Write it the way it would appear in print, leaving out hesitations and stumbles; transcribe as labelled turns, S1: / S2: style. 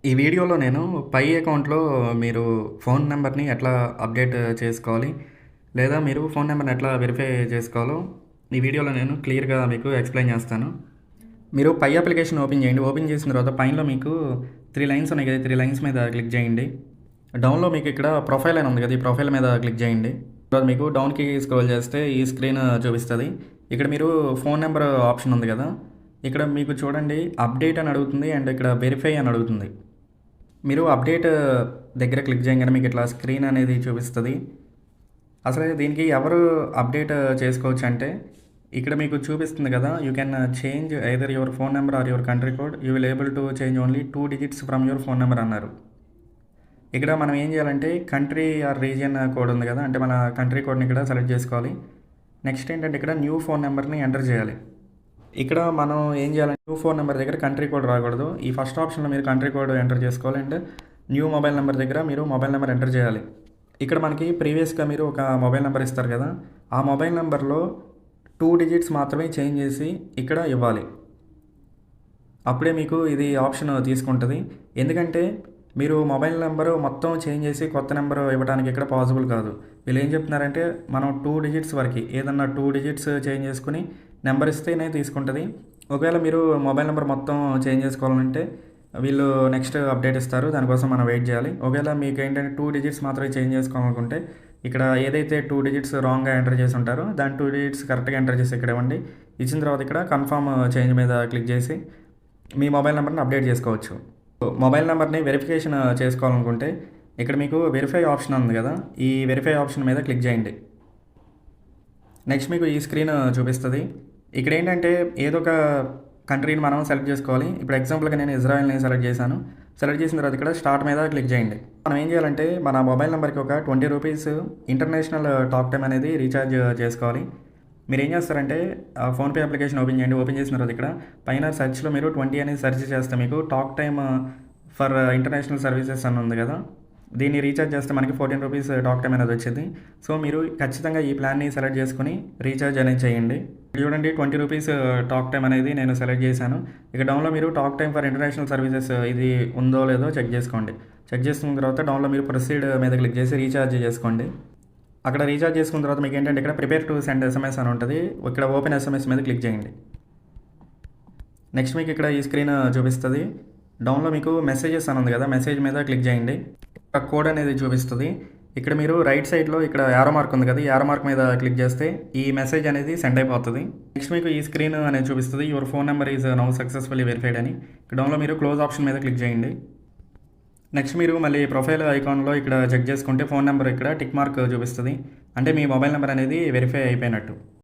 S1: ఈ వీడియోలో నేను పై అకౌంట్‌లో మీరు ఫోన్ నంబర్‌ని ఎట్లా అప్డేట్ చేసుకోవాలి? లేదా మీరు ఫోన్ నంబర్‌ని ఎట్లా వెరిఫై చేసుకోవాలో ఈ వీడియోలో నేను క్లియర్‌గా మీకు ఎక్స్‌ప్లెయిన్ చేస్తాను. మీరు పై అప్లికేషన్ ఓపెన్ చేయండి. ఓపెన్ చేసిన తర్వాత పైనలో మీకు 3 లైన్స్ ఉన్నాయి కదా! 3 లైన్స్ మీద క్లిక్ చేయండి. డౌన్‌లో మీకు ఇక్కడ ప్రొఫైల్ అని ఉంది కదా! ఈ ప్రొఫైల్ మీద క్లిక్ చేయండి. తర్వాత మీకు డౌన్‌కి స్క్రోల్ చేస్తే ఈ స్క్రీన్ చూపిస్తది. ఇక్కడ మీరు ఫోన్ నంబర్ ఆప్షన్ ఉంది కదా! ఇక్కడ మీకు చూడండి అప్డేట్ అని అడుగుతుంది అండ్ ఇక్కడ వెరిఫై అని అడుగుతుంది. మీరు అప్డేట్ దగ్గర క్లిక్ చేయంగానే మీకు ఇట్లా స్క్రీన్ అనేది చూపిస్తది. అసలు దీనికి ఎవరు అప్డేట్ చేసుకోవచ్చు అంటే, ఇక్కడ మీకు చూపిస్తుంది కదా! You can change either your phone number or your country code. You will able to change only 2 digits from your phone number అన్నారు. ఇక్కడ మనం ఏం చేయాలంటే కంట్రీ ఆర్ రీజియన్ కోడ్ ఉంది కదా! అంటే మన కంట్రీ కోడ్‌ని ఇక్కడ సెలెక్ట్ చేసుకోవాలి. నెక్స్ట్ ఏంటంటే ఇక్కడ న్యూ ఫోన్ నంబర్‌ని ఎంటర్ చేయాలి. ఇక్కడ మనం ఏం చేయాలంటే న్యూ ఫోన్ నెంబర్ దగ్గర కంట్రీ కోడ్ రాకూడదు. ఈ ఫస్ట్ ఆప్షన్‌లో మీరు కంట్రీ కోడ్ ఎంటర్ చేసుకోవాలి. అండ్ న్యూ మొబైల్ నెంబర్ దగ్గర మీరు మొబైల్ నెంబర్ ఎంటర్ చేయాలి. ఇక్కడ మనకి ప్రీవియస్‌గా మీరు ఒక మొబైల్ నెంబర్ ఇస్తారు కదా! ఆ మొబైల్ నెంబర్‌లో 2 డిజిట్స్ మాత్రమే చేంజ్ చేసి ఇక్కడ ఇవ్వాలి. అప్పుడే మీకు ఇది ఆప్షన్ తీసుకుంటది. ఎందుకంటే మీరు మొబైల్ నెంబరు మొత్తం చేంజ్ చేసి కొత్త నెంబర్ ఇవ్వడానికి ఇక్కడ పాసిబుల్ కాదు. వీళ్ళు ఏం చెప్తున్నారంటే మనం 2 డిజిట్స్ వరకి ఏదన్నా 2 డిజిట్స్ చేంజ్ చేసుకొని నెంబర్ ఇస్తేనే తీసుకుంటది. ఒకవేళ మీరు మొబైల్ నెంబర్ మొత్తం చేంజ్ చేసుకోవాలంటే వీళ్ళు నెక్స్ట్ అప్డేట్ ఇస్తారు. దానికోసం మనం వెయిట్ చేయాలి. ఒకవేళ మీకు ఏంటంటే 2 డిజిట్స్ మాత్రమే చేంజ్ చేసుకోవాలనుకుంటే ఇక్కడ ఏదైతే 2 డిజిట్స్ రాంగ్‌గా ఎంటర్ చేసి ఉంటారో దాని 2 డిజిట్స్ కరెక్ట్‌గా ఎంటర్ చేసి ఇక్కడ ఇవ్వండి. ఇచ్చిన తర్వాత ఇక్కడ కన్ఫర్మ్ చేంజ్ మీద క్లిక్ చేసి మీ మొబైల్ నెంబర్‌ని అప్డేట్ చేసుకోవచ్చు. మొబైల్ నెంబర్‌ని వెరిఫికేషన్ చేసుకోవాలనుకుంటే ఇక్కడ మీకు వెరిఫై ఆప్షన్ ఉంది కదా! ఈ వెరిఫై ఆప్షన్ మీద క్లిక్ చేయండి. నెక్స్ట్ మీకు ఈ స్క్రీన్ చూపిస్తది. ఇక్కడ ఏంటంటే ఏదో ఒక కంట్రీని మనం సెలెక్ట్ చేసుకోవాలి. ఇప్పుడు ఎగ్జాంపుల్‌గా నేను ఇజ్రాయెల్‌ని సెలెక్ట్ చేశాను. సెలెక్ట్ చేసిన తర్వాత ఇక్కడ స్టార్ట్ మీద క్లిక్ చేయండి. మనం ఏం చేయాలంటే మన మొబైల్ నెంబర్‌కి ఒక ₹20 ఇంటర్నేషనల్ టాక్ టైమ్ అనేది రీఛార్జ్ చేసుకోవాలి. మీరేం చేస్తారంటే ఫోన్‌పే అప్లికేషన్ ఓపెన్ చేయండి. ఓపెన్ చేసిన తర్వాత ఇక్కడ పైన సెర్చ్‌లో మీరు 20 అనేది సెర్చ్ చేస్తే మీకు talk time for international services అని ఉంది కదా! దీన్ని రీఛార్జ్ చేస్తే మనకి ₹14 టాక్ టైమ్ అనేది వచ్చింది. సో మీరు ఖచ్చితంగా ఈ ప్లాన్‌ని సెలెక్ట్ చేసుకొని రీఛార్జ్ అనేది చేయండి. చూడండి ₹20 టాక్ టైమ్ అనేది నేను సెలెక్ట్ చేశాను. ఇక డౌన్‌లో మీరు talk time for international services ఇది ఉందో లేదో చెక్ చేసుకోండి. చెక్ చేసుకున్న తర్వాత డౌన్‌లో మీరు ప్రొసీడ్ మీద క్లిక్ చేసి రీఛార్జ్ చేసుకోండి. అక్కడ రీఛార్జ్ చేసుకున్న తర్వాత మీకు ఏంటంటే ఇక్కడ ప్రిపేర్ టు సెండ్ ఎస్ఎంఎస్ అని ఉంటుంది. ఇక్కడ ఓపెన్ ఎస్ఎంఎస్ మీద క్లిక్ చేయండి. నెక్స్ట్ మీకు ఇక్కడ ఈ స్క్రీన్ చూపిస్తది. డౌన్‌లో మీకు మెసేజెస్ అని ఉంది కదా! మెసేజ్ మీద క్లిక్ చేయండి. ఆ కోడ్ అనేది చూపిస్తది. ఇక్కడ మీరు రైట్ సైడ్‌లో ఇక్కడ యారో మార్క్ ఉంది కదా! ఈ యారో మార్క్ మీద క్లిక్ చేస్తే ఈ మెసేజ్ అనేది సెండ్ అయిపోతది. నెక్స్ట్ మీకు ఈ స్క్రీన్ అనేది చూపిస్తది. Your phone number is now successfully verified అని. ఇక్కడ డౌన్‌లో మీరు క్లోజ్ ఆప్షన్ మీద క్లిక్ చేయండి. నెక్స్ట్ మీరు మళ్ళీ ప్రొఫైల్ ఐకాన్‌లో ఇక్కడ చెక్ చేసుకుంటే ఫోన్ నంబర్ ఇక్కడ టిక్ మార్క్ చూపిస్తది. అంటే మీ మొబైల్ నంబర్ అనేది వెరిఫై అయిపోయినట్టు.